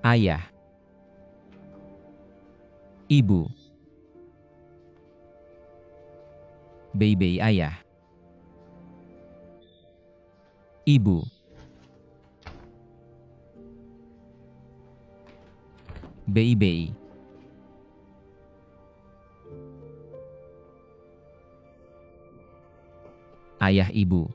Ayah. Ibu. Baby ayah. Ibu. Baby. Ayah ibu.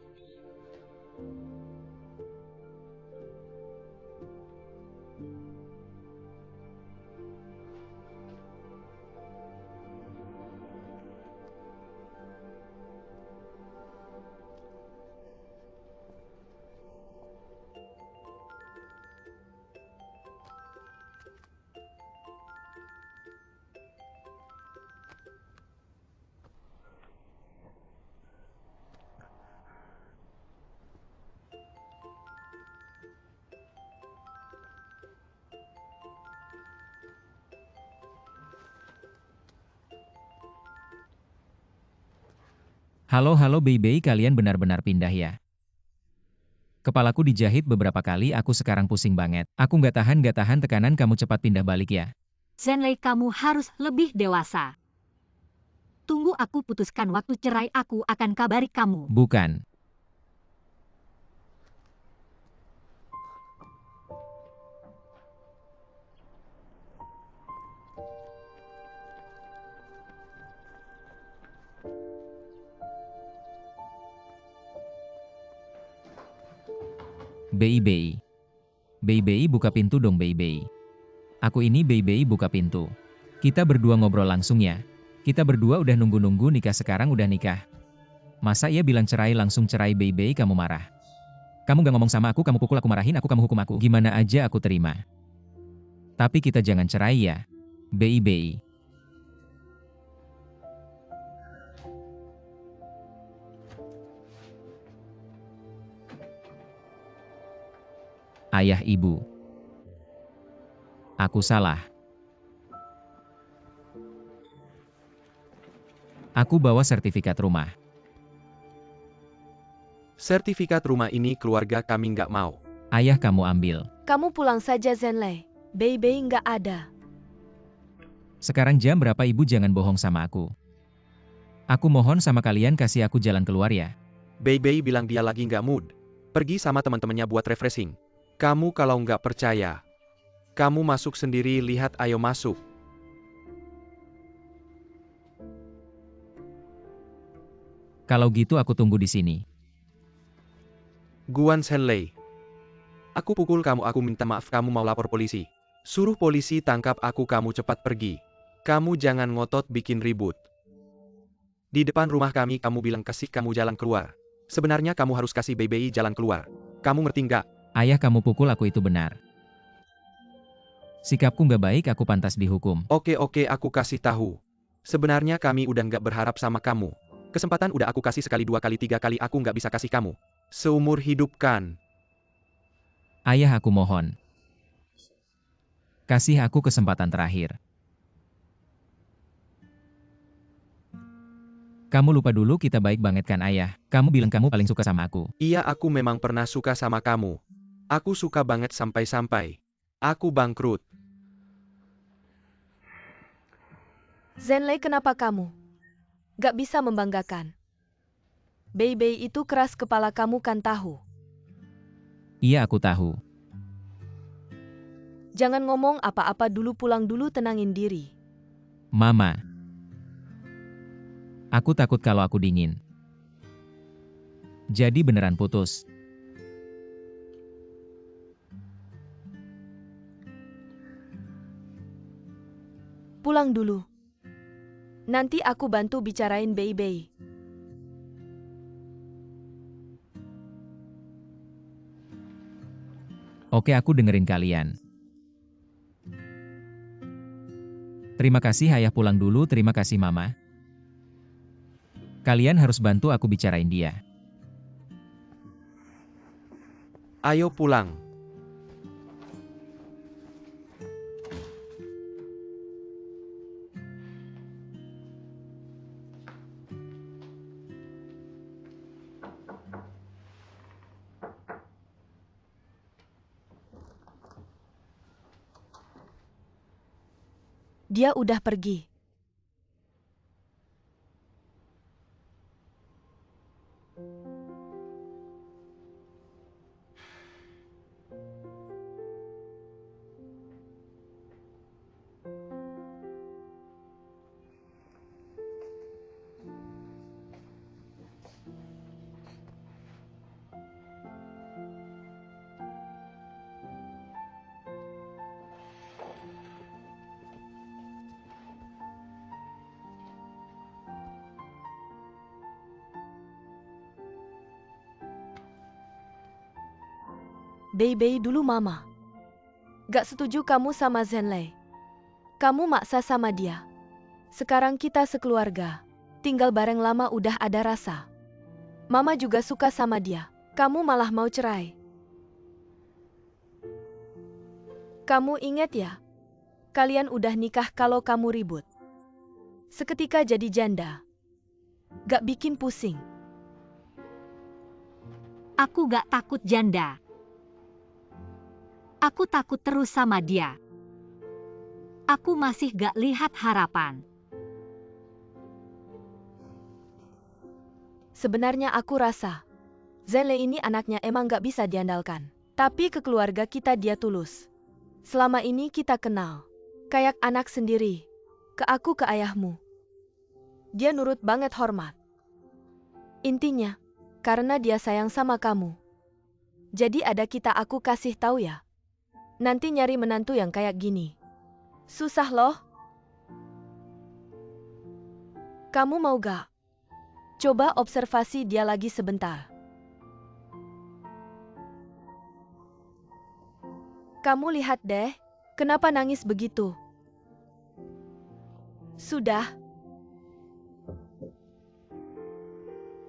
Halo baby, kalian benar-benar pindah ya. Kepalaku dijahit beberapa kali, aku sekarang pusing banget. Aku nggak tahan tekanan, kamu cepat pindah balik ya. Zenlei, kamu harus lebih dewasa. Tunggu aku putuskan waktu cerai, aku akan kabari kamu. Bukan. Baby. Baby, buka pintu dong baby. Aku ini baby, buka pintu. Kita berdua ngobrol langsung ya. Kita berdua udah nunggu-nunggu nikah, sekarang udah nikah. Masa ia bilang cerai langsung cerai baby, kamu marah. Kamu gak ngomong sama aku, kamu pukul aku, marahin aku, kamu hukum aku. Gimana aja aku terima. Tapi kita jangan cerai ya. Baby. Ayah ibu. Aku salah. Aku bawa sertifikat rumah. Sertifikat rumah ini keluarga kami nggak mau. Ayah, kamu ambil. Kamu pulang saja Zenlei. Baby nggak ada. Sekarang jam berapa, ibu? Jangan bohong sama aku. Aku mohon sama kalian, kasih aku jalan keluar ya. Baby bilang dia lagi nggak mood. Pergi sama teman-temannya buat refreshing. Kamu kalau nggak percaya, kamu masuk sendiri, lihat, ayo masuk. Kalau gitu aku tunggu di sini. Guan Zenlei. Aku pukul kamu, aku minta maaf, kamu mau lapor polisi. Suruh polisi tangkap aku, kamu cepat pergi. Kamu jangan ngotot bikin ribut. Di depan rumah kami kamu bilang kasih kamu jalan keluar. Sebenarnya kamu harus kasih Baby jalan keluar. Kamu ngerti nggak? Ayah, kamu pukul aku itu benar. Sikapku nggak baik, aku pantas dihukum. Oke, aku kasih tahu. Sebenarnya kami udah nggak berharap sama kamu. Kesempatan udah aku kasih sekali, 2 kali, 3 kali, aku nggak bisa kasih kamu. Seumur hidup kan? Ayah, aku mohon. Kasih aku kesempatan terakhir. Kamu lupa dulu kita baik banget kan ayah? Kamu bilang kamu paling suka sama aku. Iya, aku memang pernah suka sama kamu. Aku suka banget sampai-sampai aku bangkrut. Zenlei, kenapa kamu nggak bisa membanggakan? Baby itu keras kepala, kamu kan tahu. Iya, aku tahu. Jangan ngomong apa-apa dulu, pulang dulu, tenangin diri. Mama. Aku takut kalau aku dingin. Jadi beneran putus. Pulang dulu. Nanti aku bantu bicarain Baby. Oke, aku dengerin kalian. Terima kasih ayah, pulang dulu, terima kasih mama. Kalian harus bantu aku bicarain dia. Ayo pulang. Dia udah pergi. Bei dulu Mama. Gak setuju kamu sama Zenlei. Kamu maksa sama dia. Sekarang kita sekeluarga. Tinggal bareng lama udah ada rasa. Mama juga suka sama dia. Kamu malah mau cerai. Kamu ingat ya? Kalian udah nikah kalau kamu ribut. Seketika jadi janda. Gak bikin pusing. Aku gak takut janda. Aku takut terus sama dia. Aku masih gak lihat harapan. Sebenarnya aku rasa, Zenlei ini anaknya emang gak bisa diandalkan. Tapi ke keluarga kita dia tulus. Selama ini kita kenal. Kayak anak sendiri. Ke aku ke ayahmu. Dia nurut banget hormat. Intinya, karena dia sayang sama kamu. Jadi ada kita aku kasih tahu ya. Nanti nyari menantu yang kayak gini. Susah loh. Kamu mau gak? Coba observasi dia lagi sebentar. Kamu lihat deh, kenapa nangis begitu? Sudah.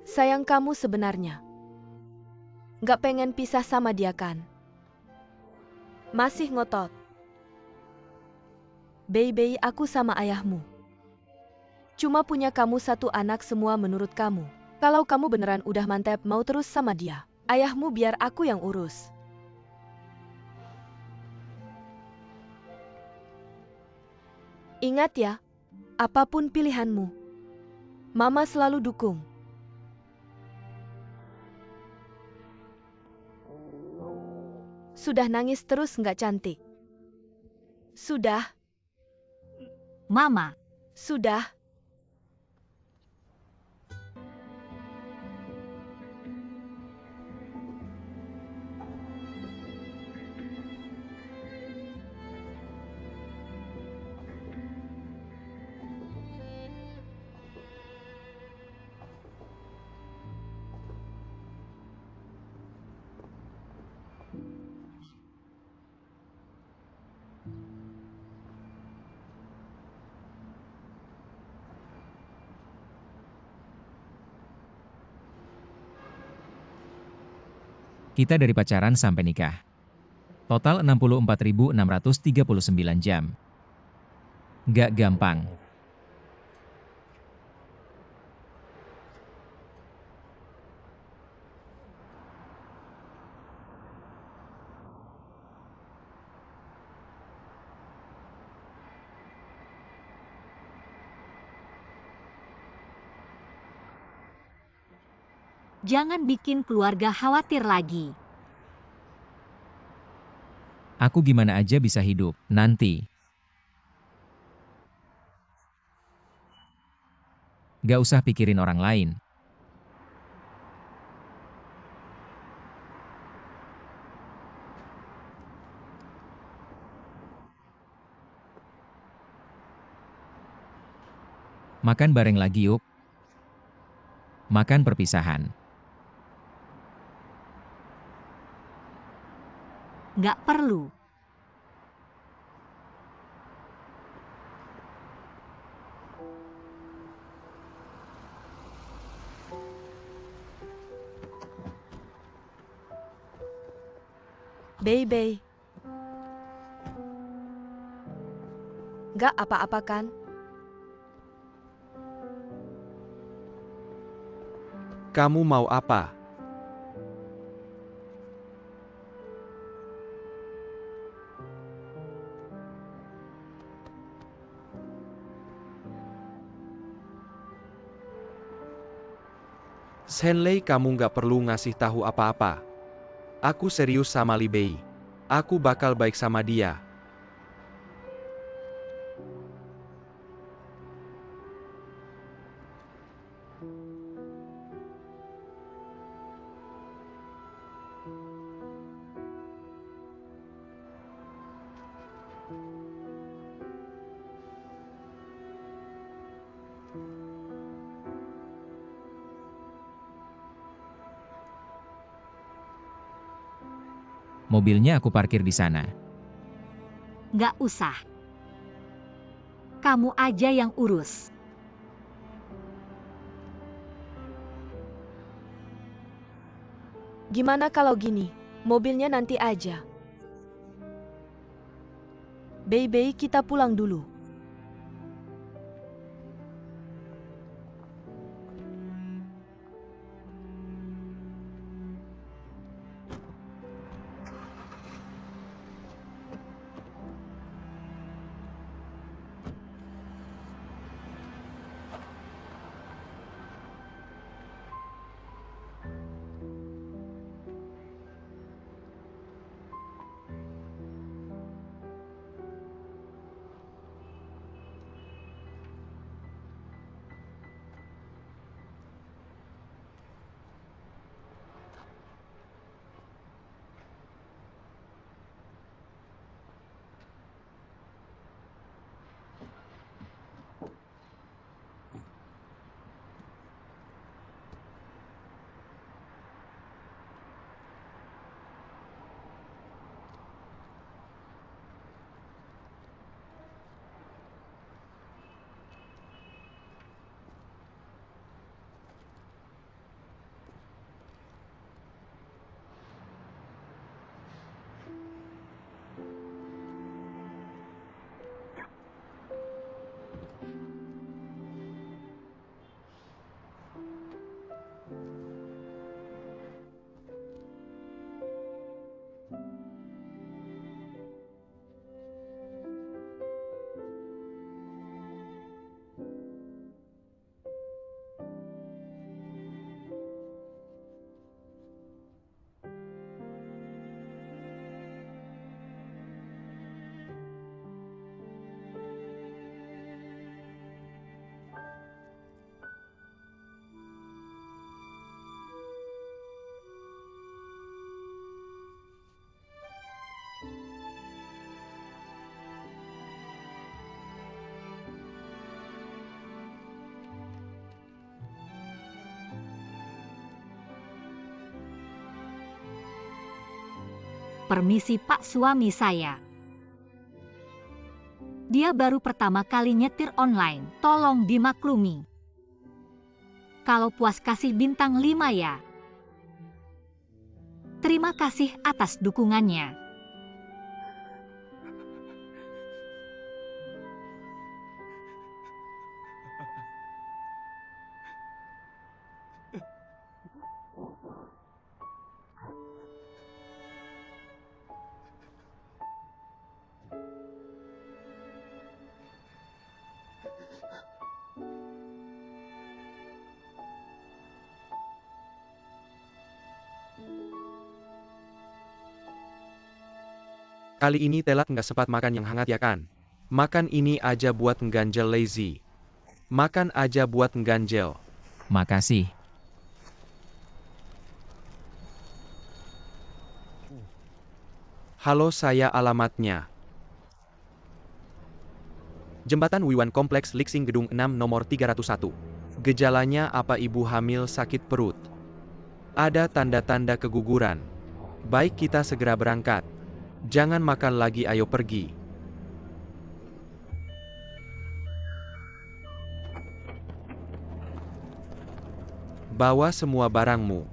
Sayang kamu sebenarnya. Gak pengen pisah sama dia kan? Masih ngotot. Bei, aku sama ayahmu. Cuma punya kamu satu anak semua menurut kamu. Kalau kamu beneran udah mantep mau terus sama dia, ayahmu biar aku yang urus. Ingat ya, apapun pilihanmu, Mama selalu dukung. Sudah nangis terus nggak cantik. Sudah. Mama, Sudah. Kita dari pacaran sampai nikah. Total 64.639 jam. Gak gampang. jangan bikin keluarga khawatir lagi. Aku gimana aja bisa hidup nanti. Gak usah pikirin orang lain. Makan bareng lagi yuk. Makan perpisahan. Nggak perlu. Bei. Gak apa-apa kan? Kamu mau apa? Shenlei, kamu nggak perlu ngasih tahu apa-apa. Aku serius sama Li Bei. Aku bakal baik sama dia. Mobilnya aku parkir di sana. Nggak usah. Kamu aja yang urus. Gimana kalau gini? Mobilnya nanti aja. Bei, kita pulang dulu. Permisi Pak, suami saya. Dia baru pertama kali nyetir online, tolong dimaklumi. Kalau puas kasih bintang 5 ya. Terima kasih atas dukungannya. Kali ini telat nggak sempat makan yang hangat ya kan? Makan ini aja buat ngganjel lazy. Makan aja buat ngganjel. Makasih. Halo, saya alamatnya. Jembatan Wiwan Kompleks Lixing Gedung 6 nomor 301. Gejalanya apa, ibu hamil, sakit perut? Ada tanda-tanda keguguran. Baik, kita segera berangkat. Jangan makan lagi, ayo pergi. Bawa semua barangmu.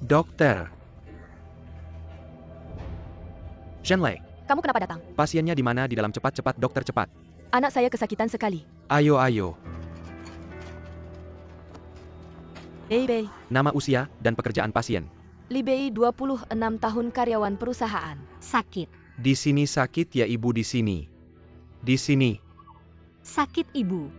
Dokter. Shenlei, Kamu kenapa datang? pasiennya di mana? Di dalam, cepat-cepat dokter, cepat. Anak saya kesakitan sekali. Ayo, ayo. Bei. Nama, usia, dan pekerjaan pasien. Libei 26 tahun karyawan perusahaan. Sakit. Di sini sakit ya ibu di sini. Di sini. Sakit ibu.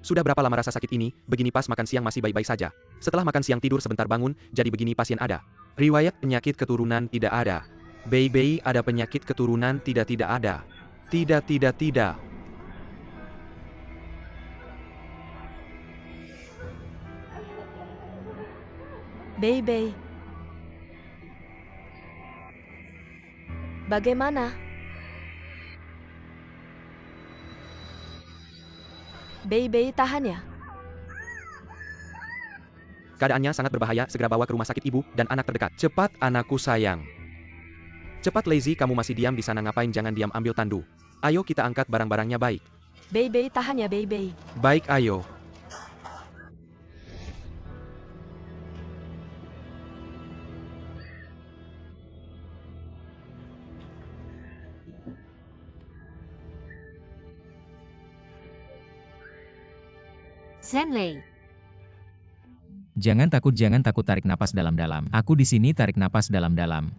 Sudah berapa lama rasa sakit ini? Begini pas makan siang masih baik-baik saja. Setelah makan siang tidur sebentar bangun, jadi begini pasien ada. Riwayat penyakit keturunan tidak ada. Baby ada penyakit keturunan tidak ada. Tidak. Baby. Bagaimana? Baby tahan ya. Keadaannya sangat berbahaya, segera bawa ke rumah sakit ibu dan anak terdekat. Cepat anakku sayang. Cepat Lazy, kamu masih diam di sana ngapain? Jangan diam, ambil tandu. Ayo kita angkat barang-barangnya baik. Baby tahan ya baby. Baik ayo. Zenlei. Jangan takut, tarik napas dalam-dalam. Aku di sini, tarik napas dalam-dalam.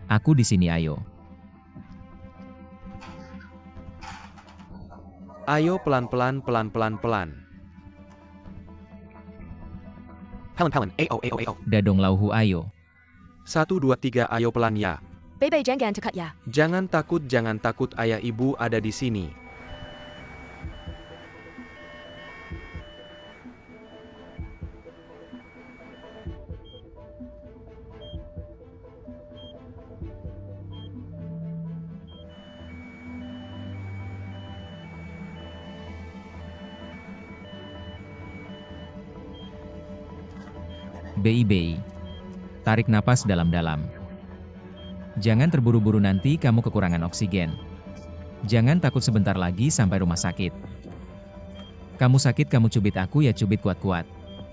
Aku di sini, ayo. Ayo pelan-pelan. Helen, ayo. Dadong lauhu, ayo. 1, 2, 3, ayo pelan ya. Baby jangan cekat ya. Jangan takut, ayah ibu ada di sini. Baby. Tarik napas dalam-dalam. Jangan terburu-buru, nanti kamu kekurangan oksigen. Jangan takut, sebentar lagi sampai rumah sakit. Kamu sakit, kamu cubit aku ya, cubit kuat-kuat.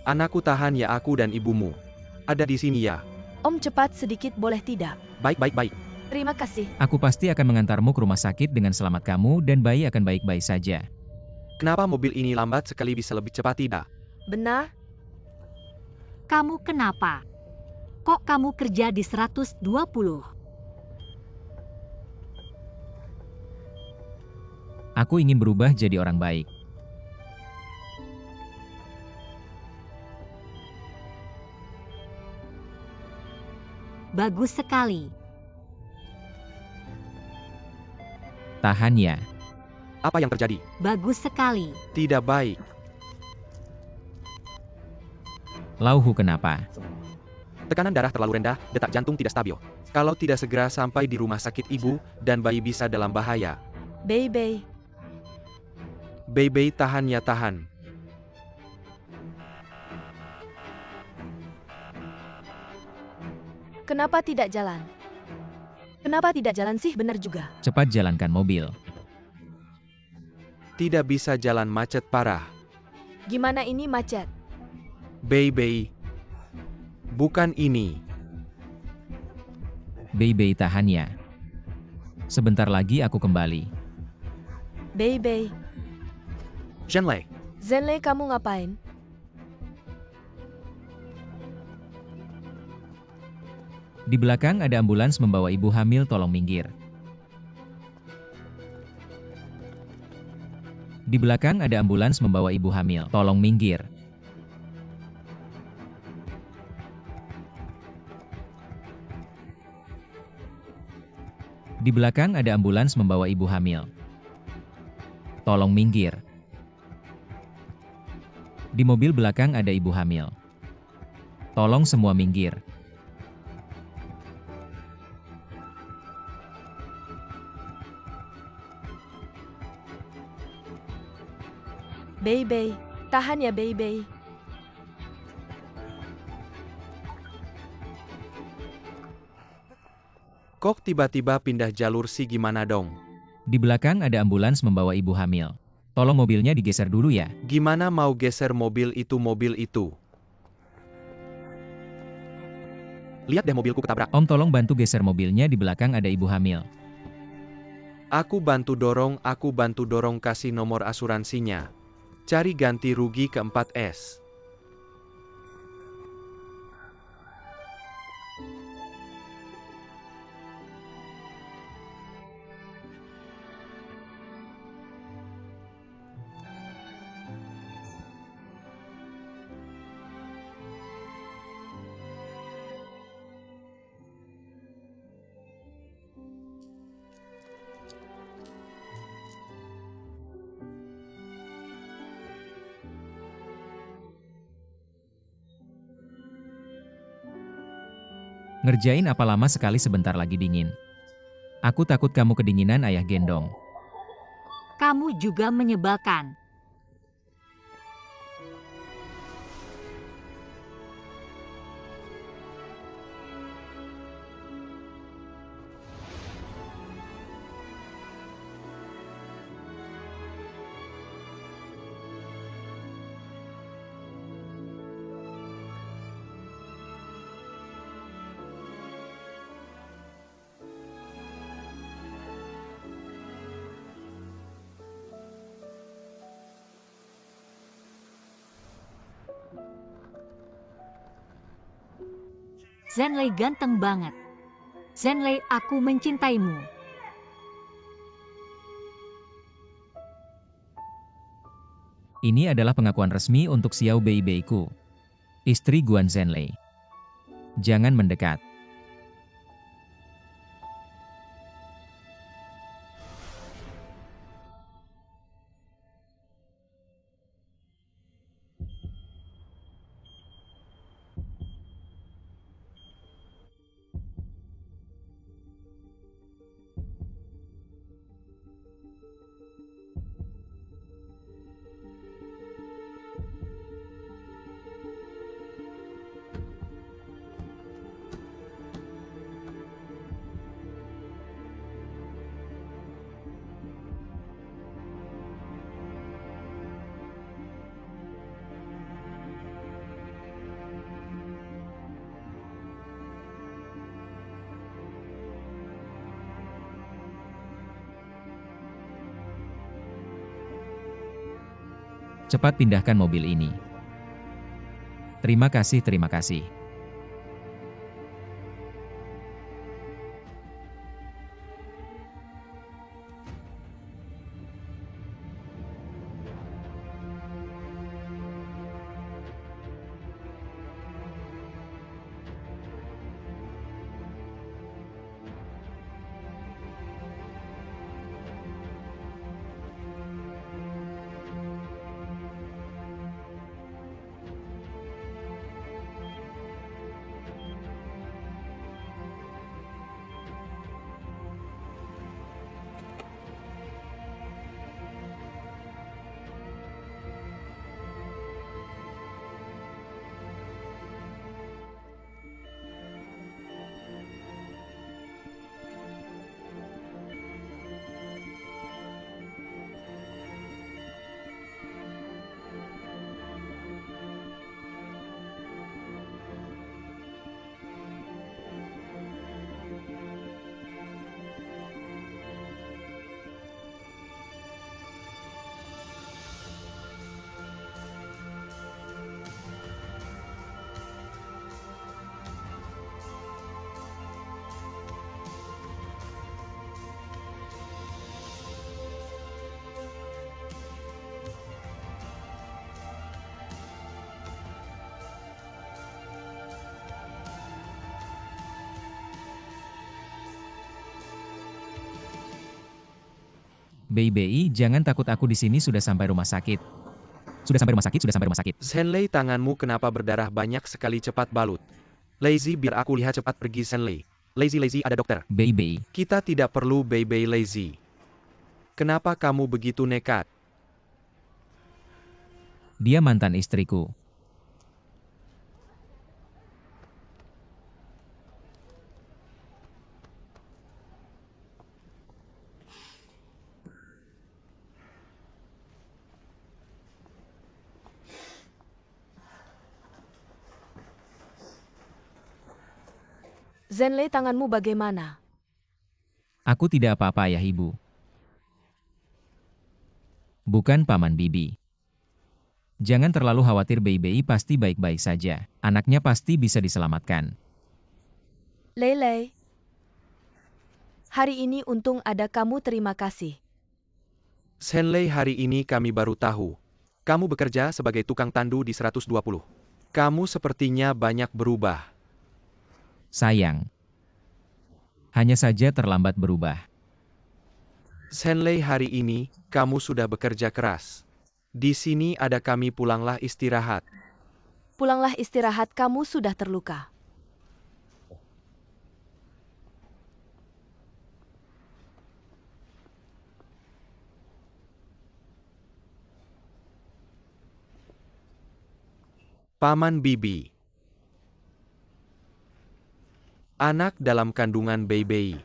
Anakku tahan ya, aku dan ibumu. Ada di sini ya. Om cepat sedikit boleh tidak? Baik. Terima kasih. Aku pasti akan mengantarmu ke rumah sakit dengan selamat, kamu dan bayi akan baik-baik saja. Kenapa mobil ini lambat sekali, bisa lebih cepat tidak? Benar? Kamu kenapa? Kok kamu kerja di 120? Aku ingin berubah jadi orang baik. Bagus sekali. Tahan ya. Apa yang terjadi? Bagus sekali. Tidak baik. Lauhu, kenapa? Tekanan darah terlalu rendah, detak jantung tidak stabil. Kalau tidak segera sampai di rumah sakit ibu dan bayi bisa dalam bahaya. Baby. Baby tahan ya, tahan. Kenapa tidak jalan? Kenapa tidak jalan sih, benar juga. Cepat jalankan mobil. Tidak bisa jalan, macet parah. Gimana ini macet? Baby. Bukan ini. Baby, tahan ya. Sebentar lagi aku kembali. Baby. Zenlei. Zenlei, kamu ngapain? Di belakang ada ambulans membawa ibu hamil, tolong minggir. Di belakang ada ambulans membawa ibu hamil, tolong minggir. Di belakang ada ambulans membawa ibu hamil. Tolong minggir. Di mobil belakang ada ibu hamil. Tolong semua minggir. Baby. Tahan ya baby. Kok tiba-tiba pindah jalur sih, gimana dong? Di belakang ada ambulans membawa ibu hamil. Tolong mobilnya digeser dulu ya. Gimana mau geser mobil itu? Lihat deh, mobilku ketabrak. Om, tolong bantu geser mobilnya, di belakang ada ibu hamil. Aku bantu dorong, kasih nomor asuransinya. Cari ganti rugi ke-4S. Ngerjain apa lama sekali sebentar lagi dingin. Aku takut kamu kedinginan ayah gendong. Kamu juga menyebalkan. Zenlei ganteng banget. Zenlei, aku mencintaimu. Ini adalah pengakuan resmi untuk Xiao Beibeiku, istri Guan Zenlei. Jangan mendekat. Cepat pindahkan mobil ini. Terima kasih, terima kasih. Bei, jangan takut, aku di sini sudah sampai rumah sakit. Sudah sampai rumah sakit, sudah sampai rumah sakit. Zenlei, tanganmu kenapa berdarah banyak sekali, cepat balut. Lazy, biar aku lihat, cepat pergi Zenlei. Lazy, ada dokter. Bei. Kita tidak perlu Bei Lazy. Kenapa kamu begitu nekat? Dia mantan istriku. Zenlei, tanganmu bagaimana? Aku tidak apa-apa, ayah ibu. Bukan paman bibi. Jangan terlalu khawatir, Bei pasti baik-baik saja. Anaknya pasti bisa diselamatkan. Lei, hari ini untung ada kamu, terima kasih. Shenlei, hari ini kami baru tahu. Kamu bekerja sebagai tukang tandu di 120. Kamu sepertinya banyak berubah. Sayang. Hanya saja terlambat berubah. Shenlei, hari ini, kamu sudah bekerja keras. Di sini ada kami, pulanglah istirahat. Pulanglah istirahat, kamu sudah terluka. Paman Bibi. Anak dalam kandungan Bei.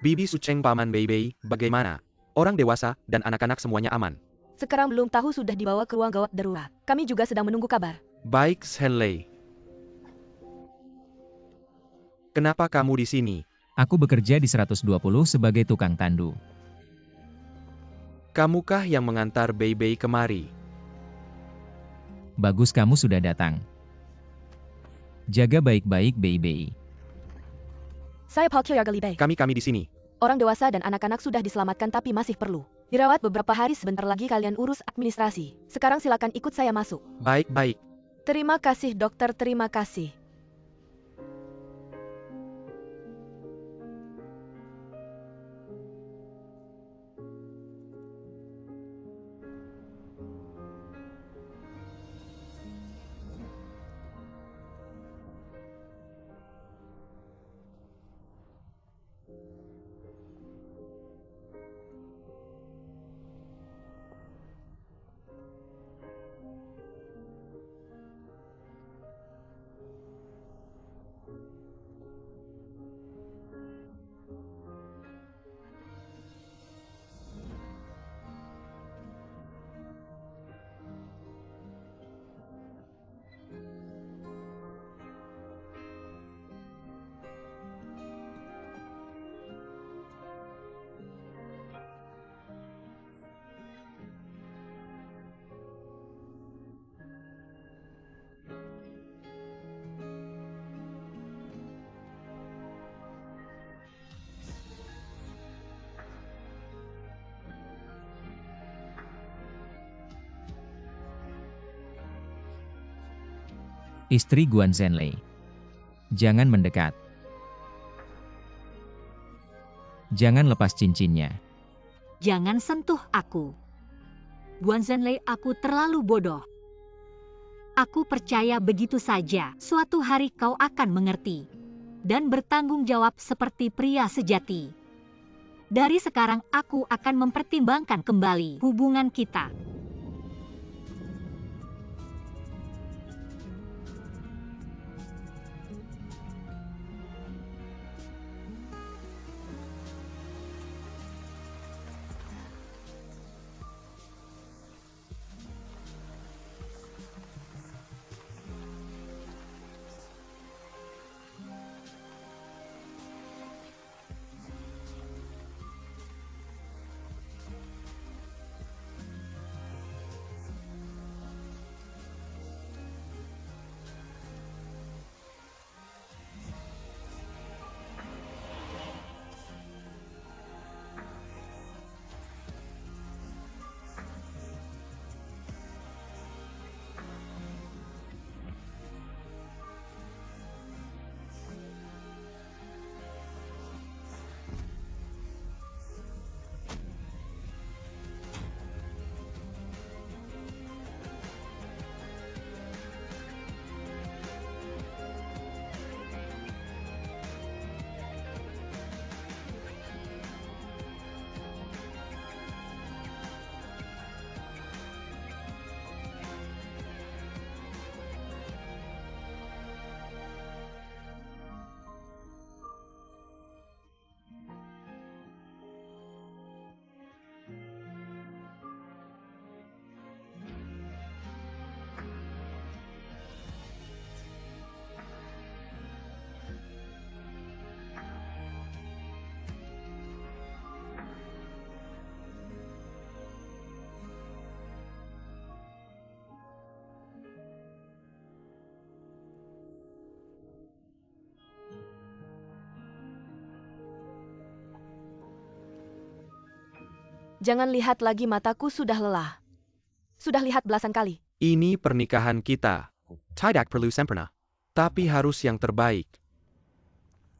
Bibi Suceng, Paman Bei, bagaimana? Orang dewasa dan anak-anak semuanya aman. Sekarang belum tahu, sudah dibawa ke ruang gawat darurat. Kami juga sedang menunggu kabar. Baik, Shenlei. Kenapa kamu di sini? Aku bekerja di 120 sebagai tukang tandu. Kamukah yang mengantar Bei kemari? Bagus, kamu sudah datang. Jaga baik-baik, Bei. Saya Palkir Yargalibei. Kami di sini. Orang dewasa dan anak-anak sudah diselamatkan tapi masih perlu dirawat beberapa hari. Sebentar lagi kalian urus administrasi. Sekarang silakan ikut saya masuk. Baik. Terima kasih dokter, terima kasih. Istri Guan Zhenlei. Jangan mendekat. Jangan lepas cincinnya. Jangan sentuh aku. Guan Zhenlei, aku terlalu bodoh. Aku percaya begitu saja. Suatu hari kau akan mengerti dan bertanggung jawab seperti pria sejati. Dari sekarang aku akan mempertimbangkan kembali hubungan kita. Jangan lihat lagi, mataku sudah lelah. Sudah lihat belasan kali. Ini pernikahan kita. Tidak perlu sempurna. Tapi harus yang terbaik.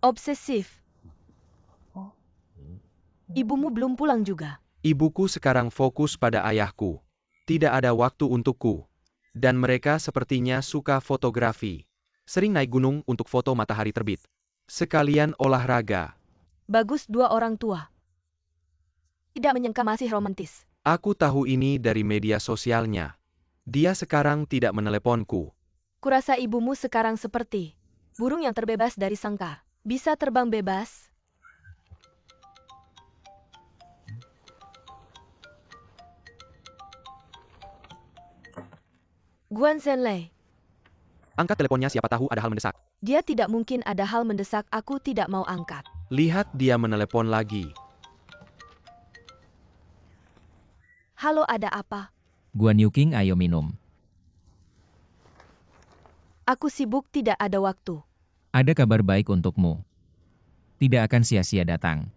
Obsesif. Ibumu belum pulang juga. Ibuku sekarang fokus pada ayahku. Tidak ada waktu untukku. Dan mereka sepertinya suka fotografi. Sering naik gunung untuk foto matahari terbit. Sekalian olahraga. Bagus, dua orang tua. Tidak menyangka masih romantis. Aku tahu ini dari media sosialnya. Dia sekarang tidak meneleponku. Kurasa ibumu sekarang seperti burung yang terbebas dari sangkar. Bisa terbang bebas. Guan Zhenlei. Angkat teleponnya, siapa tahu ada hal mendesak. Dia tidak mungkin ada hal mendesak, aku tidak mau angkat. Lihat dia menelepon lagi. Halo, ada apa? Guan Yuking, ayo minum. Aku sibuk, tidak ada waktu. Ada kabar baik untukmu. Tidak akan sia-sia datang.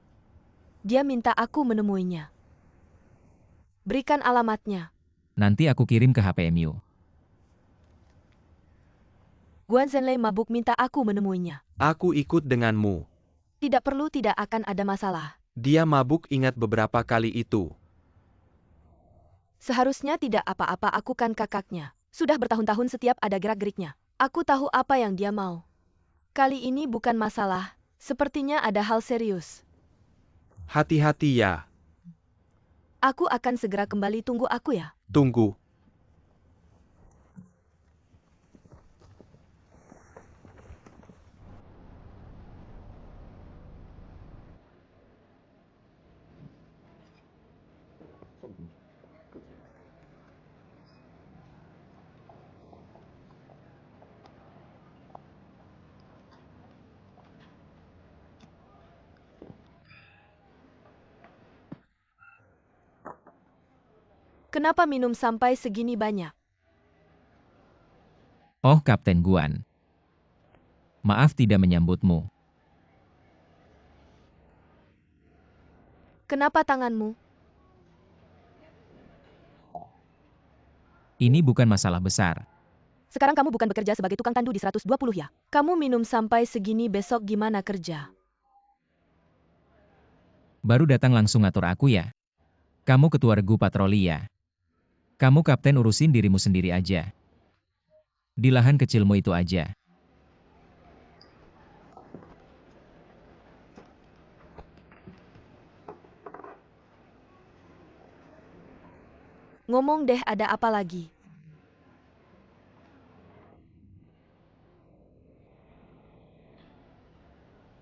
Dia minta aku menemuinya. Berikan alamatnya. Nanti aku kirim ke HPMU. Guan Zhenlei mabuk minta aku menemuinya. Aku ikut denganmu. Tidak perlu, tidak akan ada masalah. Dia mabuk, ingat beberapa kali itu. Seharusnya tidak apa-apa, aku kan kakaknya. Sudah bertahun-tahun setiap ada gerak-geriknya. Aku tahu apa yang dia mau. Kali ini bukan masalah. Sepertinya ada hal serius. Hati-hati ya. Aku akan segera kembali, tunggu aku ya. Tunggu. Kenapa minum sampai segini banyak? Oh, Kapten Guan. Maaf tidak menyambutmu. Kenapa tanganmu? Ini bukan masalah besar. Sekarang kamu bukan bekerja sebagai tukang tandu di 120 ya? Kamu minum sampai segini, besok gimana kerja? Baru datang langsung ngatur aku ya. Kamu ketua regu patroli ya. Kamu kapten, urusin dirimu sendiri aja. Di lahan kecilmu itu aja. Ngomong deh, ada apa lagi?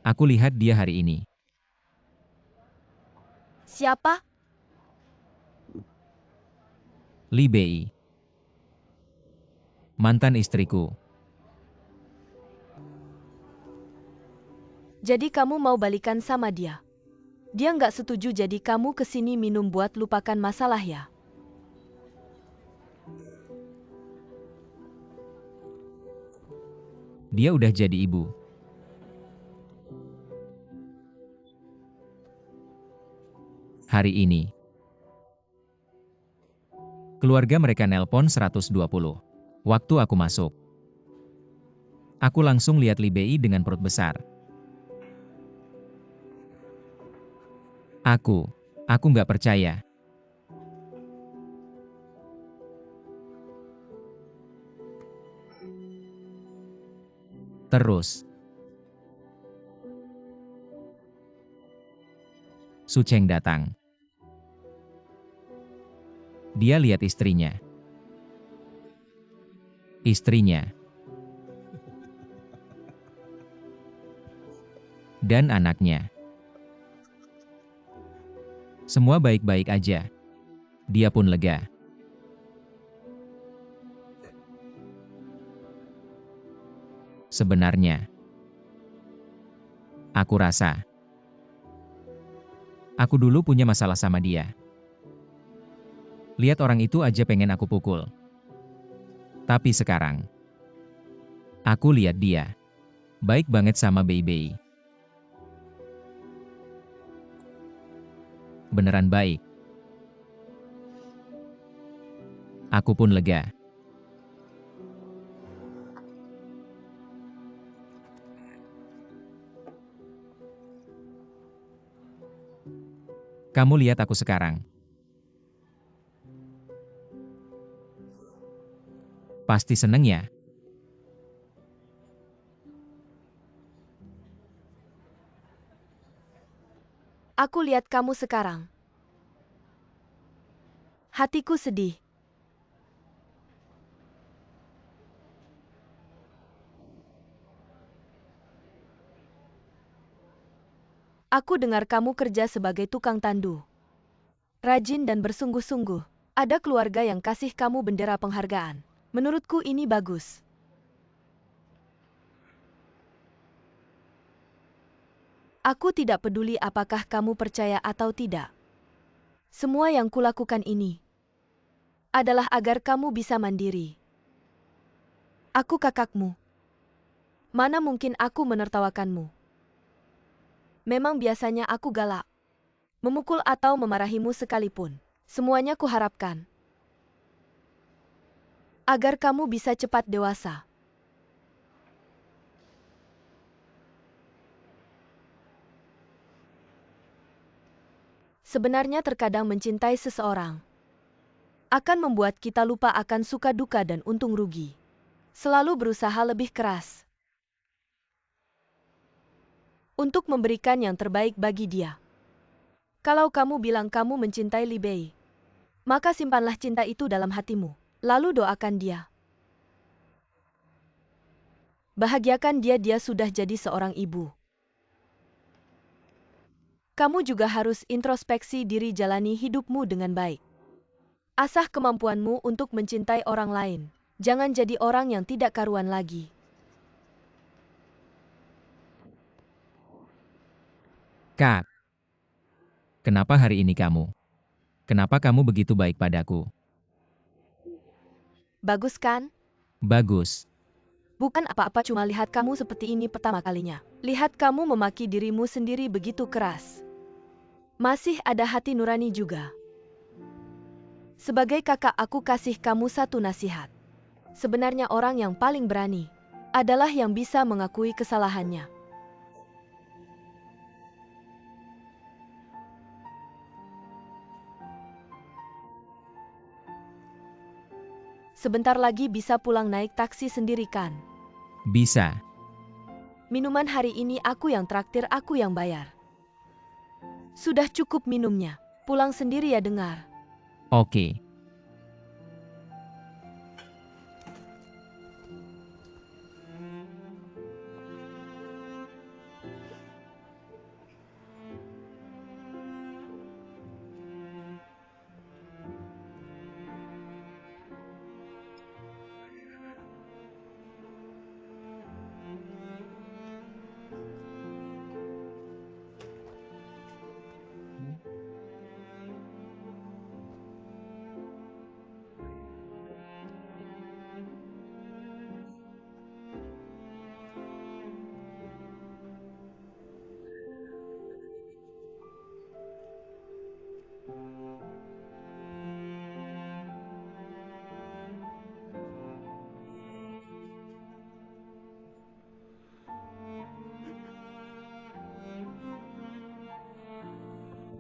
Aku lihat dia hari ini. Siapa? Li Bei. Mantan istriku. Jadi kamu mau balikan sama dia? Dia nggak setuju, jadi kamu kesini minum buat lupakan masalah ya? Dia udah jadi ibu. Hari ini. Keluarga mereka nelpon 120. Waktu aku masuk. Aku langsung lihat Li Bei dengan perut besar. Aku nggak percaya. Terus, Su Cheng datang. Dia lihat istrinya. Dan anaknya. Semua baik-baik aja. Dia pun lega. Sebenarnya, aku rasa aku dulu punya masalah sama dia. Lihat orang itu aja pengen aku pukul. Tapi sekarang, aku lihat dia baik banget sama Bei Bei. Beneran baik. Aku pun lega. Kamu lihat aku sekarang. Pasti seneng ya? Aku lihat kamu sekarang. Hatiku sedih. Aku dengar kamu kerja sebagai tukang tandu. Rajin dan bersungguh-sungguh. Ada keluarga yang kasih kamu bendera penghargaan. Menurutku ini bagus. Aku tidak peduli apakah kamu percaya atau tidak. Semua yang kulakukan ini adalah agar kamu bisa mandiri. Aku kakakmu. Mana mungkin aku menertawakanmu? Memang biasanya aku galak. Memukul atau memarahimu sekalipun. Semuanya kuharapkan agar kamu bisa cepat dewasa. Sebenarnya terkadang mencintai seseorang akan membuat kita lupa akan suka duka dan untung rugi. Selalu berusaha lebih keras untuk memberikan yang terbaik bagi dia. Kalau kamu bilang kamu mencintai Li Bei, maka simpanlah cinta itu dalam hatimu. Lalu doakan dia. Bahagiakan dia, dia sudah jadi seorang ibu. Kamu juga harus introspeksi diri, jalani hidupmu dengan baik. Asah kemampuanmu untuk mencintai orang lain. Jangan jadi orang yang tidak karuan lagi. Kak, kenapa hari ini kamu? Kenapa kamu begitu baik padaku? Bagus kan? Bagus. Bukan apa-apa, cuma lihat kamu seperti ini pertama kalinya. Lihat kamu memaki dirimu sendiri begitu keras. Masih ada hati nurani juga. Sebagai kakak, aku kasih kamu satu nasihat. Sebenarnya orang yang paling berani adalah yang bisa mengakui kesalahannya. Sebentar lagi bisa pulang naik taksi sendiri kan? Bisa. Minuman hari ini aku yang traktir, aku yang bayar. Sudah cukup minumnya. Pulang sendiri ya, dengar. Oke.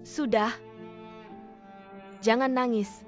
Sudah. Jangan nangis.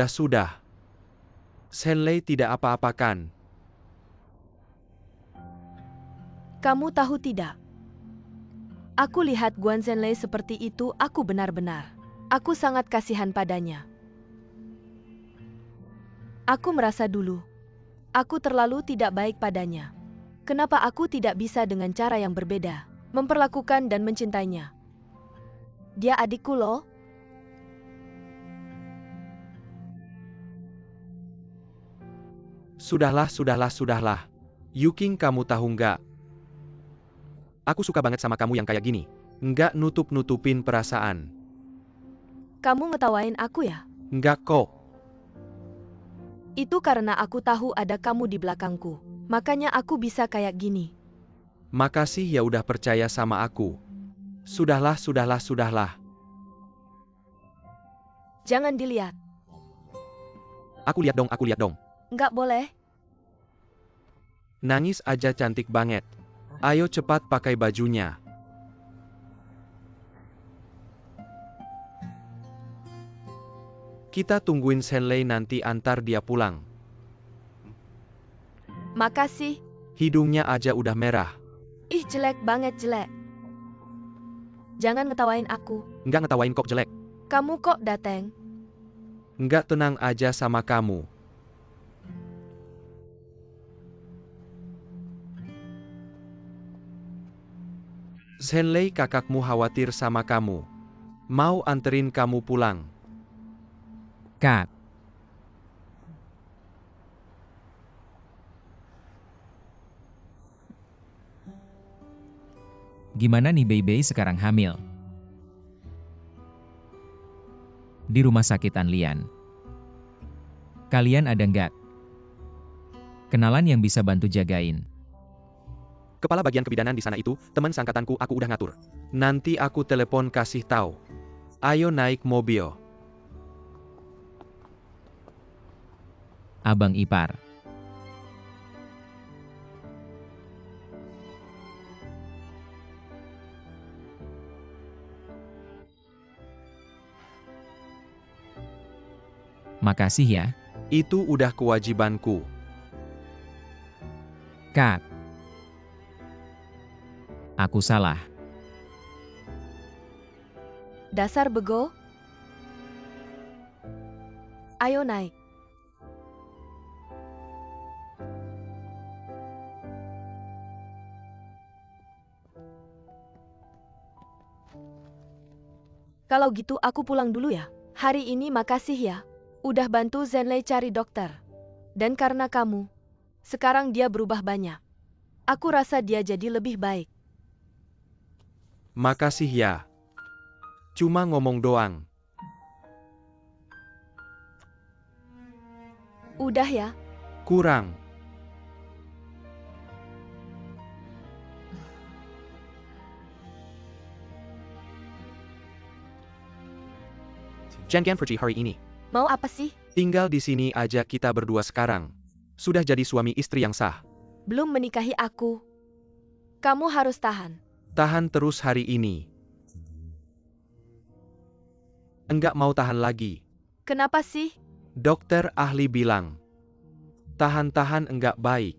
Sudah. Shenlei tidak apa-apakan. Kamu tahu tidak? Aku lihat Guan Zhenlei seperti itu, aku benar-benar. Aku sangat kasihan padanya. Aku merasa dulu, aku terlalu tidak baik padanya. Kenapa aku tidak bisa dengan cara yang berbeda, memperlakukan dan mencintainya? Dia adikku loh. Sudahlah. Yuking, kamu tahu nggak? Aku suka banget sama kamu yang kayak gini. Nggak nutup-nutupin perasaan. Kamu ngetawain aku ya? Nggak kok. Itu karena aku tahu ada kamu di belakangku. Makanya aku bisa kayak gini. Makasih ya udah percaya sama aku. Sudahlah. Jangan dilihat. Aku lihat dong. Nggak boleh. Nangis aja cantik banget. Ayo cepat pakai bajunya. Kita tungguin Shenlei nanti antar dia pulang. Makasih. Hidungnya aja udah merah. Ih, jelek banget jelek. Jangan ngetawain aku. Nggak ngetawain kok jelek. Kamu kok dateng? Nggak, tenang aja sama kamu. Shenlei, kakakmu khawatir sama kamu. Mau anterin kamu pulang. Kak. Gimana nih Beibei sekarang hamil? Di rumah sakit Anlian. Kalian ada nggak kenalan yang bisa bantu jagain? Kepala bagian kebidanan di sana itu, teman sangkatanku, aku udah ngatur. Nanti aku telepon kasih tahu. Ayo naik mobil. Abang ipar. Makasih ya. Itu udah kewajibanku. Kak. Aku salah. Dasar bego. Ayo naik. Kalau gitu aku pulang dulu ya. Hari ini makasih ya. Udah bantu Zhenlei cari dokter. Dan karena kamu, sekarang dia berubah banyak. Aku rasa dia jadi lebih baik. Makasih ya. Cuma ngomong doang. Udah ya. Kurang. Jangan pergi hari ini. Mau apa sih? Tinggal di sini aja kita berdua sekarang. Sudah jadi suami istri yang sah. Belum menikahi aku. Kamu harus tahan. Tahan terus hari ini. Enggak mau tahan lagi. Kenapa sih? Dokter ahli bilang. Tahan-tahan enggak baik.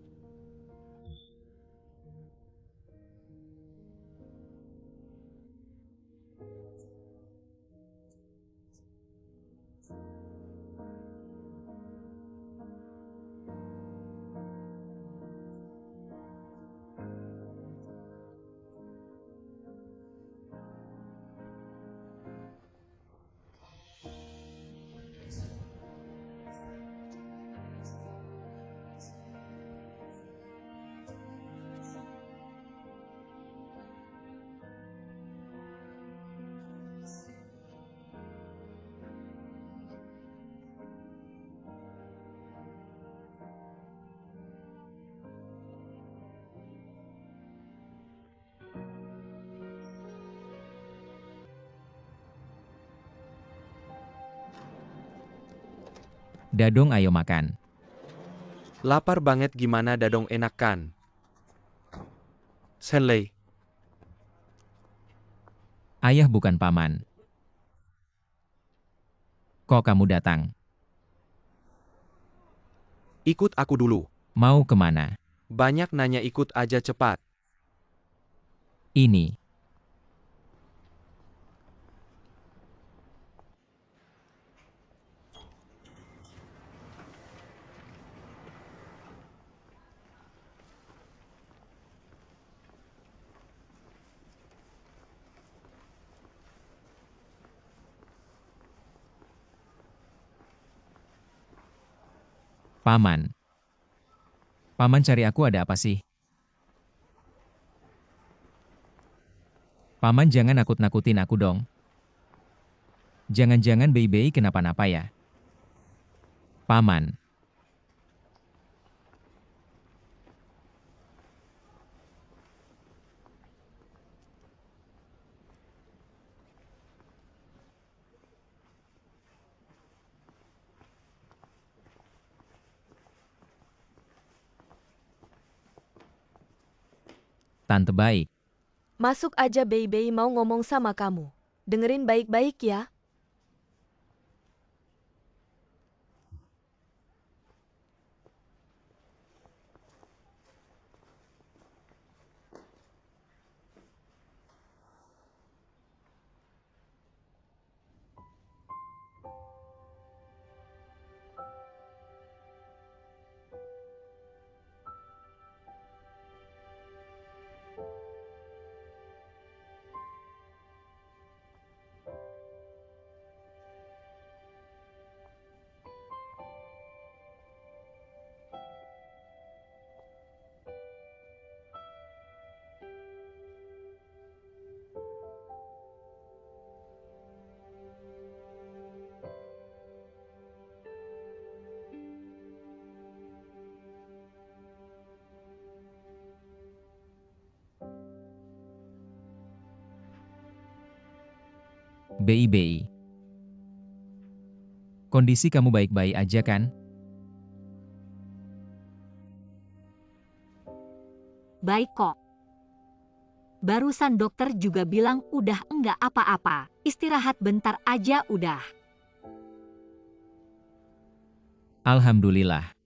Dadong, ayo makan. Lapar banget, gimana dadong enak kan? Shenlei. Ayah bukan paman. Kok kamu datang? Ikut aku dulu. Mau kemana? Banyak nanya, ikut aja cepat. Ini. Paman. Paman cari aku ada apa sih? Paman jangan nakut-nakutin aku dong. Jangan-jangan Bei kenapa-napa ya? Paman. Tante baik. Masuk aja, Bei mau ngomong sama kamu. Dengerin baik-baik ya. Bei. Kondisi kamu baik-baik aja kan? Baik kok. Barusan dokter juga bilang udah enggak apa-apa. Istirahat bentar aja udah. Alhamdulillah.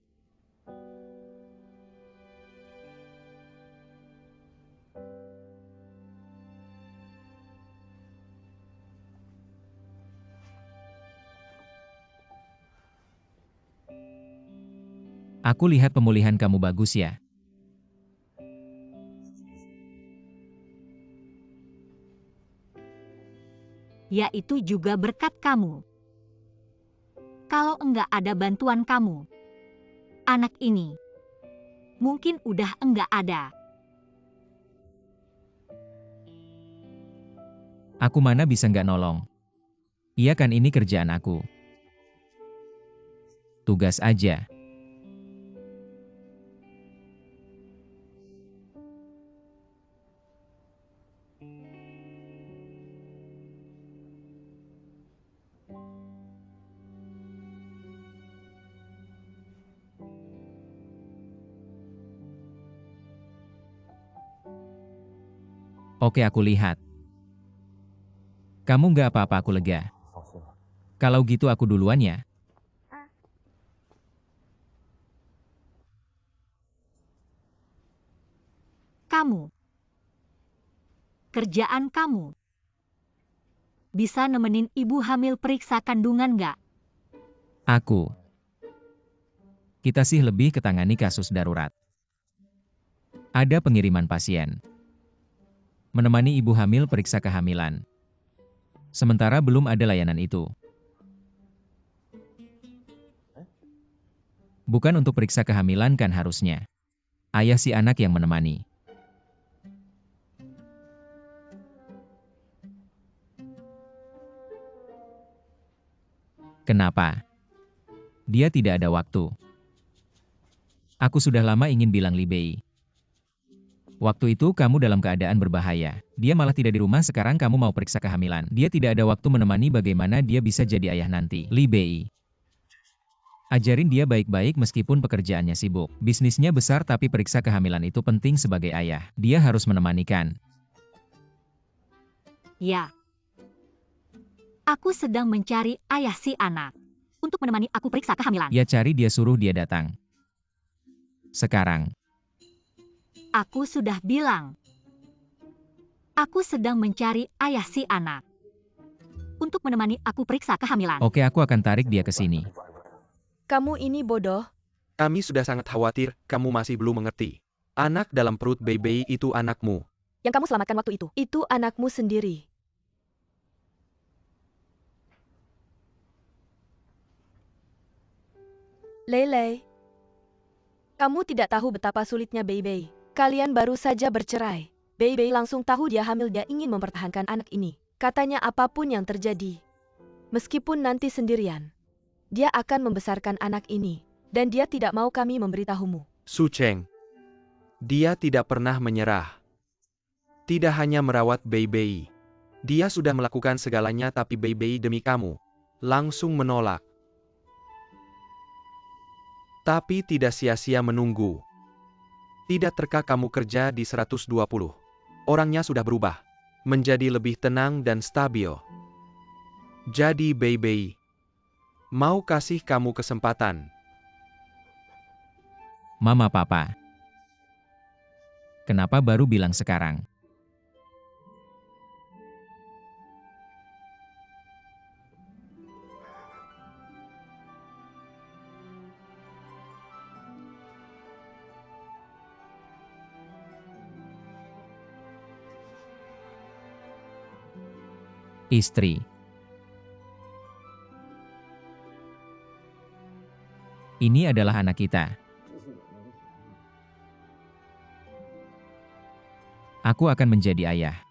Aku lihat pemulihan kamu bagus ya. Ya itu juga berkat kamu. Kalau enggak ada bantuan kamu, anak ini mungkin udah enggak ada. Aku mana bisa nggak nolong? Iya kan ini kerjaan aku. Tugas aja. Oke aku lihat. Kamu nggak apa-apa aku lega. Kalau gitu aku duluan ya. Kamu. Kerjaan kamu. Bisa nemenin ibu hamil periksa kandungan nggak? Aku. Kita sih lebih ketangani kasus darurat. Ada pengiriman pasien. Menemani ibu hamil periksa kehamilan. Sementara belum ada layanan itu. Bukan untuk periksa kehamilan kan harusnya. Ayah si anak yang menemani. Kenapa? Dia tidak ada waktu. Aku sudah lama ingin bilang Li Bei. Waktu itu kamu dalam keadaan berbahaya. Dia malah tidak di rumah, sekarang kamu mau periksa kehamilan. Dia tidak ada waktu menemani, bagaimana dia bisa jadi ayah nanti? Li Bei. Ajarin dia baik-baik meskipun pekerjaannya sibuk. Bisnisnya besar tapi periksa kehamilan itu penting sebagai ayah. Dia harus menemanikan. Ya. Aku sedang mencari ayah si anak untuk menemani aku periksa kehamilan. Ya cari dia, suruh dia datang. sekarang. Aku sudah bilang. Aku sedang mencari ayah si anak. Untuk menemani aku periksa kehamilan. Oke, aku akan tarik dia ke sini. Kamu ini bodoh. Kami sudah sangat khawatir, kamu masih belum mengerti. Anak dalam perut Bei itu anakmu. Yang kamu selamatkan waktu itu anakmu sendiri. Lei, kamu tidak tahu betapa sulitnya Bei. Kalian baru saja bercerai. Bei langsung tahu dia hamil, dia ingin mempertahankan anak ini. Katanya apapun yang terjadi, meskipun nanti sendirian, dia akan membesarkan anak ini. Dan dia tidak mau kami memberitahumu. Su Cheng. Dia tidak pernah menyerah. Tidak hanya merawat Bei. Dia sudah melakukan segalanya, tapi Bei demi kamu langsung menolak. Tapi tidak sia-sia menunggu. Tidak terka kamu kerja di 120. Orangnya sudah berubah. Menjadi lebih tenang dan stabil. Jadi Bei mau kasih kamu kesempatan. Mama Papa. Kenapa baru bilang sekarang? Istri. Ini adalah anak kita. Aku akan menjadi ayah.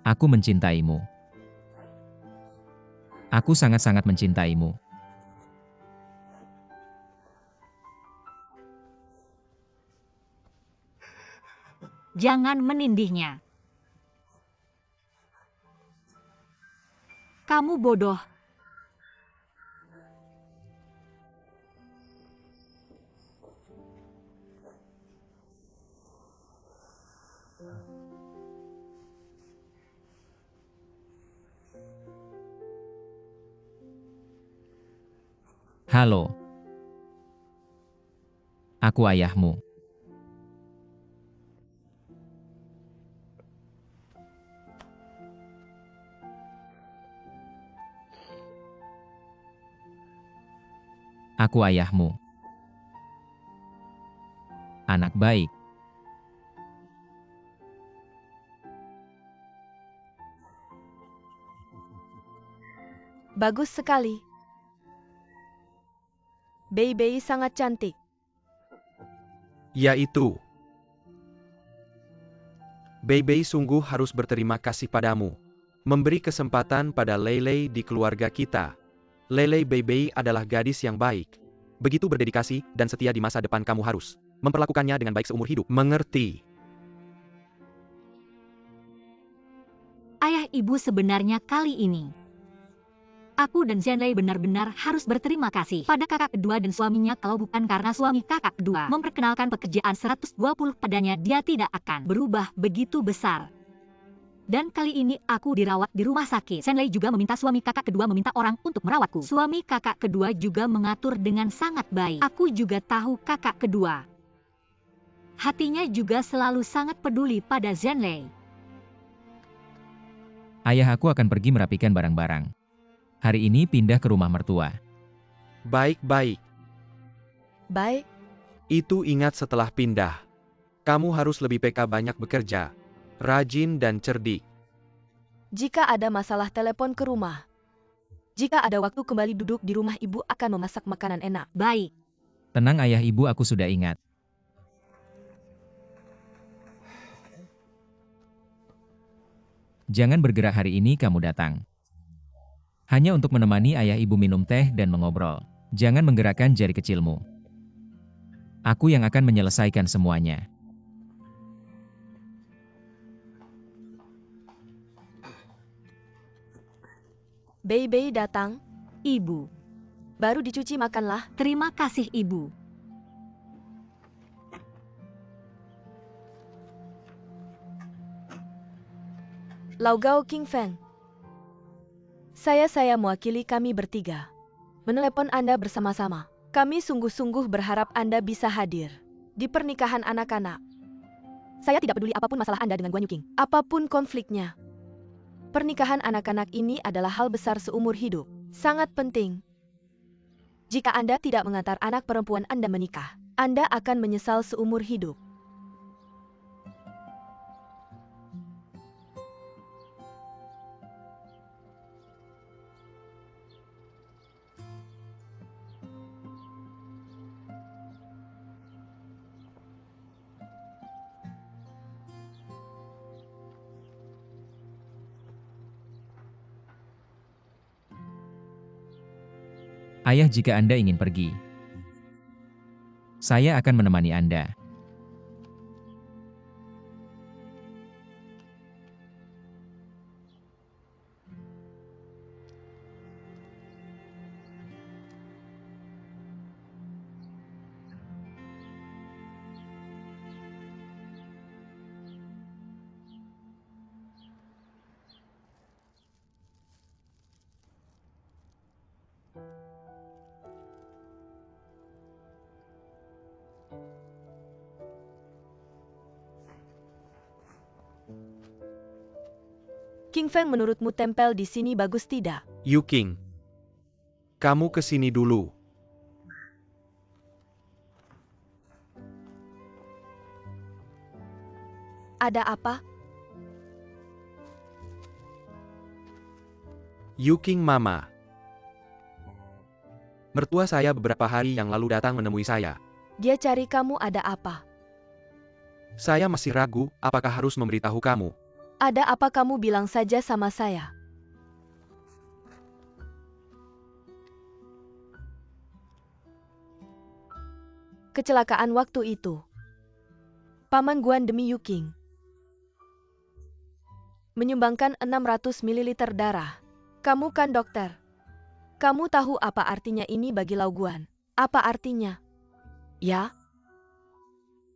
Aku mencintaimu. Aku sangat-sangat mencintaimu. Jangan menindihnya. Kamu bodoh. Halo. Aku ayahmu. Aku ayahmu. Anak baik. Bagus sekali. Bei sangat cantik. Yaitu. Bei sungguh harus berterima kasih padamu. Memberi kesempatan pada Lei di keluarga kita. Bei adalah gadis yang baik. Begitu berdedikasi dan setia, di masa depan kamu harus memperlakukannya dengan baik seumur hidup. Mengerti? Ayah ibu sebenarnya kali ini. Aku dan Zhenlei benar-benar harus berterima kasih pada kakak kedua dan suaminya. Kalau bukan karena suami kakak kedua memperkenalkan pekerjaan 120 padanya, dia tidak akan berubah begitu besar. Dan kali ini aku dirawat di rumah sakit. Zhenlei juga meminta suami kakak kedua meminta orang untuk merawatku. Suami kakak kedua juga mengatur dengan sangat baik. Aku juga tahu kakak kedua. Hatinya juga selalu sangat peduli pada Zhenlei. Ayah aku akan pergi merapikan barang-barang. Hari ini pindah ke rumah mertua. Baik-baik. Baik. Itu ingat, setelah pindah. Kamu harus lebih peka, banyak bekerja. Rajin dan cerdik. Jika ada masalah, telepon ke rumah. Jika ada waktu, kembali duduk di rumah, ibu akan memasak makanan enak. Baik. Tenang ayah ibu, aku sudah ingat. Jangan bergerak hari ini kamu datang. Hanya untuk menemani ayah ibu minum teh dan mengobrol. Jangan menggerakkan jari kecilmu. Aku yang akan menyelesaikan semuanya. Bei datang. Ibu, Baru dicuci makanlah. terima kasih Ibu. Laugao King Feng. Saya mewakili kami bertiga. Menelepon Anda bersama-sama. Kami sungguh-sungguh berharap Anda bisa hadir di pernikahan anak-anak. Saya tidak peduli apapun masalah Anda dengan Guan Yuking. Apapun konfliknya. Pernikahan anak-anak ini adalah hal besar seumur hidup. Sangat penting. Jika Anda tidak mengantar anak perempuan Anda menikah, Anda akan menyesal seumur hidup. Ayah, jika Anda ingin pergi, saya akan menemani Anda. King Feng, menurutmu tempel di sini bagus tidak? Yuking, kamu kesini dulu. Ada apa? Yuking Mama. Mertua saya beberapa hari yang lalu datang menemui saya. Dia cari kamu, ada apa? Saya masih ragu, apakah harus memberitahu kamu. Ada apa, kamu bilang saja sama saya. Kecelakaan waktu itu. Paman Guan demi Yuking menyumbangkan 600 ml darah. Kamu kan dokter. Kamu tahu apa artinya ini bagi Lau Guan? Apa artinya? Ya?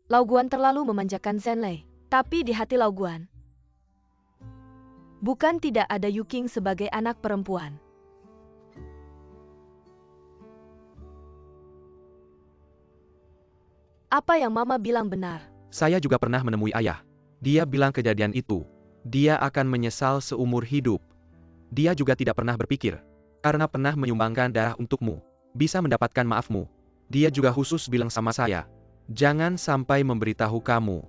Lau Guan terlalu memanjakan Zenlei. Tapi di hati Lau Guan, bukan tidak ada Yuking sebagai anak perempuan. Apa yang Mama bilang benar. Saya juga pernah menemui ayah. Dia bilang kejadian itu. Dia akan menyesal seumur hidup. Dia juga tidak pernah berpikir, karena pernah menyumbangkan darah untukmu, bisa mendapatkan maafmu. Dia juga khusus bilang sama saya, jangan sampai memberitahu kamu.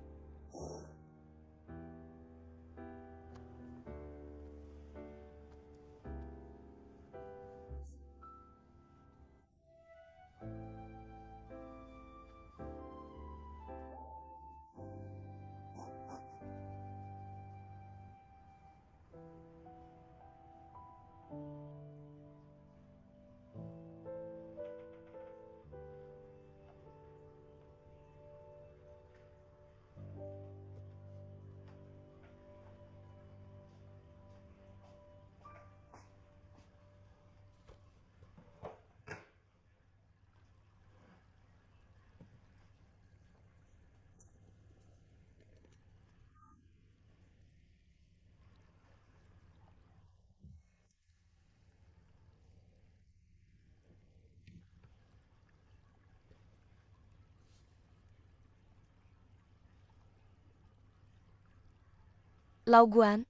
Lau Guan,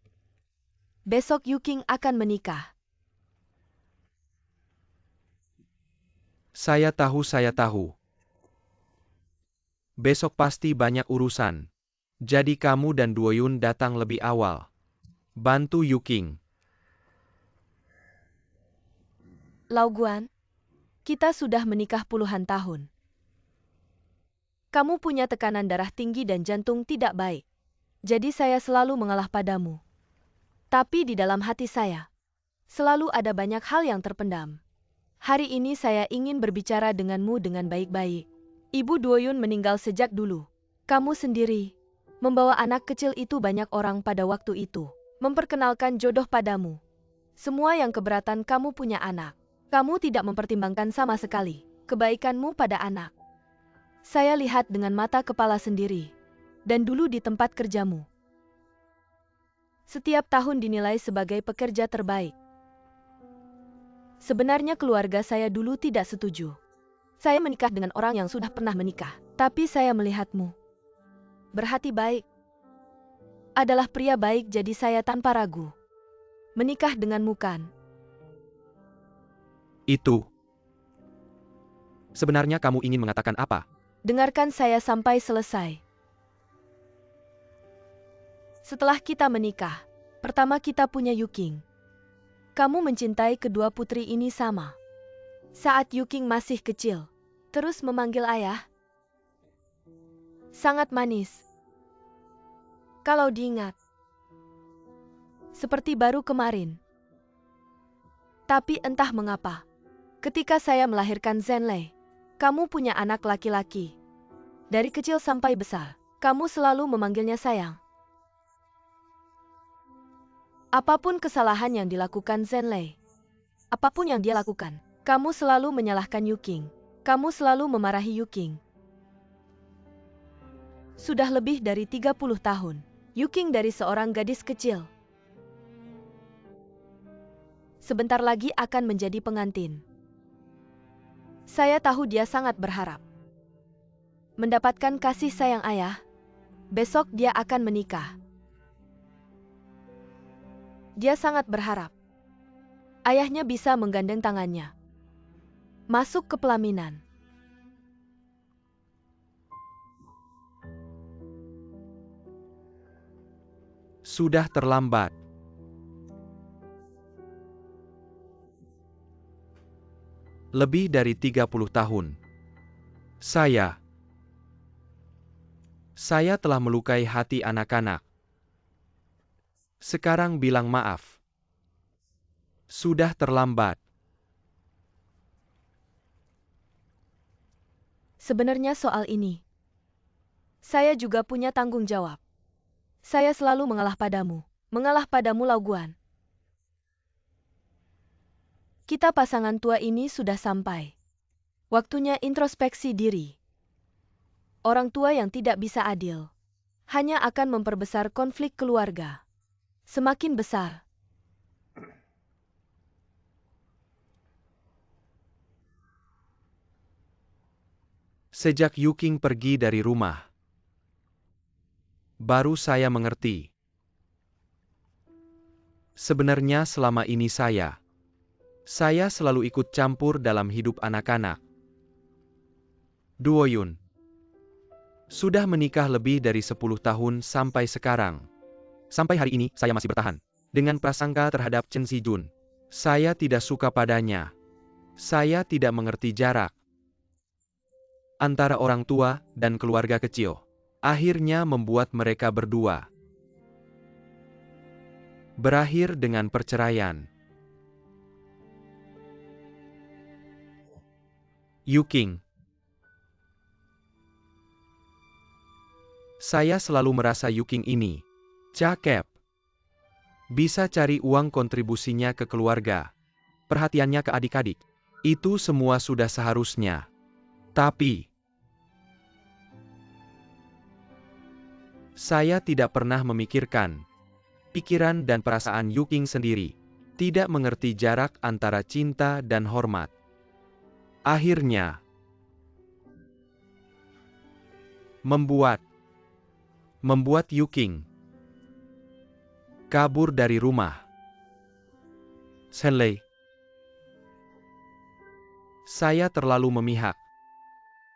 besok Yuking akan menikah. Saya tahu. Besok pasti banyak urusan. Jadi kamu dan Duoyun datang lebih awal. Bantu Yuking. Lau Guan, kita sudah menikah puluhan tahun. Kamu punya tekanan darah tinggi dan jantung tidak baik. Jadi saya selalu mengalah padamu. Tapi di dalam hati saya, selalu ada banyak hal yang terpendam. Hari ini saya ingin berbicara denganmu dengan baik-baik. Ibu Duoyun meninggal sejak dulu. Kamu sendiri membawa anak kecil itu, banyak orang pada waktu itu memperkenalkan jodoh padamu. Semua yang keberatan kamu punya anak. Kamu tidak mempertimbangkan sama sekali kebaikanmu pada anak. Saya lihat dengan mata kepala sendiri. Dan dulu di tempat kerjamu, setiap tahun dinilai sebagai pekerja terbaik. Sebenarnya keluarga saya dulu tidak setuju. Saya menikah dengan orang yang sudah pernah menikah. Tapi saya melihatmu berhati baik, adalah pria baik, jadi saya tanpa ragu menikah denganmu kan. Itu. Sebenarnya kamu ingin mengatakan apa? Dengarkan saya sampai selesai. Setelah kita menikah, pertama kita punya Yuking. Kamu mencintai kedua putri ini sama. Saat Yuking masih kecil, terus memanggil ayah. Sangat manis. Kalau diingat. Seperti baru kemarin. Tapi entah mengapa, ketika saya melahirkan Zhenlei, kamu punya anak laki-laki. Dari kecil sampai besar, kamu selalu memanggilnya sayang. Apapun kesalahan yang dilakukan Zhenlei, apapun yang dia lakukan, kamu selalu menyalahkan Yuking. Kamu selalu memarahi Yuking. Sudah lebih dari 30 tahun, Yuking dari seorang gadis kecil. Sebentar lagi akan menjadi pengantin. Saya tahu dia sangat berharap mendapatkan kasih sayang ayah. Besok dia akan menikah. Dia sangat berharap ayahnya bisa menggandeng tangannya masuk ke pelaminan. Sudah terlambat. Lebih dari 30 tahun. Saya telah melukai hati anak-anak. Sekarang bilang maaf. Sudah terlambat. Sebenarnya soal ini, saya juga punya tanggung jawab. Saya selalu mengalah padamu Lauguan. Kita pasangan tua ini sudah sampai waktunya introspeksi diri. Orang tua yang tidak bisa adil hanya akan memperbesar konflik keluarga. Semakin besar. Sejak Yuking pergi dari rumah, baru saya mengerti. Sebenarnya selama ini saya selalu ikut campur dalam hidup anak-anak. Duoyun sudah menikah lebih dari 10 tahun sampai sekarang. Sampai hari ini saya masih bertahan dengan prasangka terhadap Chen Sijun. Saya tidak suka padanya. Saya tidak mengerti jarak antara orang tua dan keluarga kecil. Akhirnya membuat mereka berdua berakhir dengan perceraian. Yuking. Saya selalu merasa Yuking ini cakep. Bisa cari uang kontribusinya ke keluarga. Perhatiannya ke adik-adik. Itu semua sudah seharusnya. Tapi saya tidak pernah memikirkan pikiran dan perasaan Yuking sendiri. Tidak mengerti jarak antara cinta dan hormat. Akhirnya membuat Yuking kabur dari rumah. Zhenlei, saya terlalu memihak.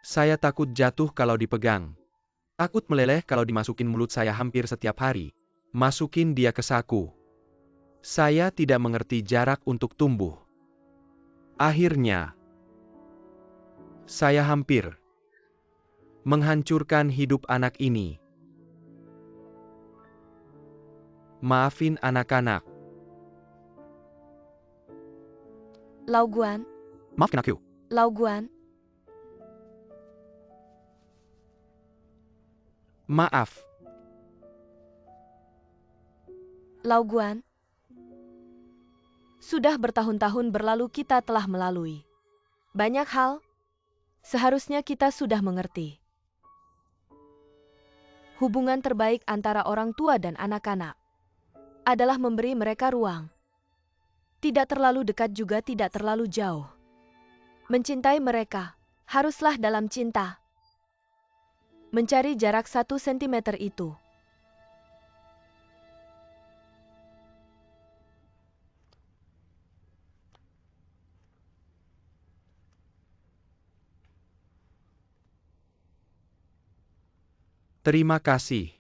Saya takut jatuh kalau dipegang. Takut meleleh kalau dimasukin mulut saya hampir setiap hari. Masukin dia ke saku. Saya tidak mengerti jarak untuk tumbuh. Akhirnya, saya hampir menghancurkan hidup anak ini. Maafin anak-anak. Lau Guan, Maafin aku. Lau Guan, Maaf. Lau Guan. Sudah bertahun-tahun berlalu kita telah melalui banyak hal. Seharusnya kita sudah mengerti. Hubungan terbaik antara orang tua dan anak-anak adalah memberi mereka ruang. Tidak terlalu dekat juga tidak terlalu jauh. Mencintai mereka haruslah dalam cinta. Mencari jarak 1 sentimeter itu. Terima kasih.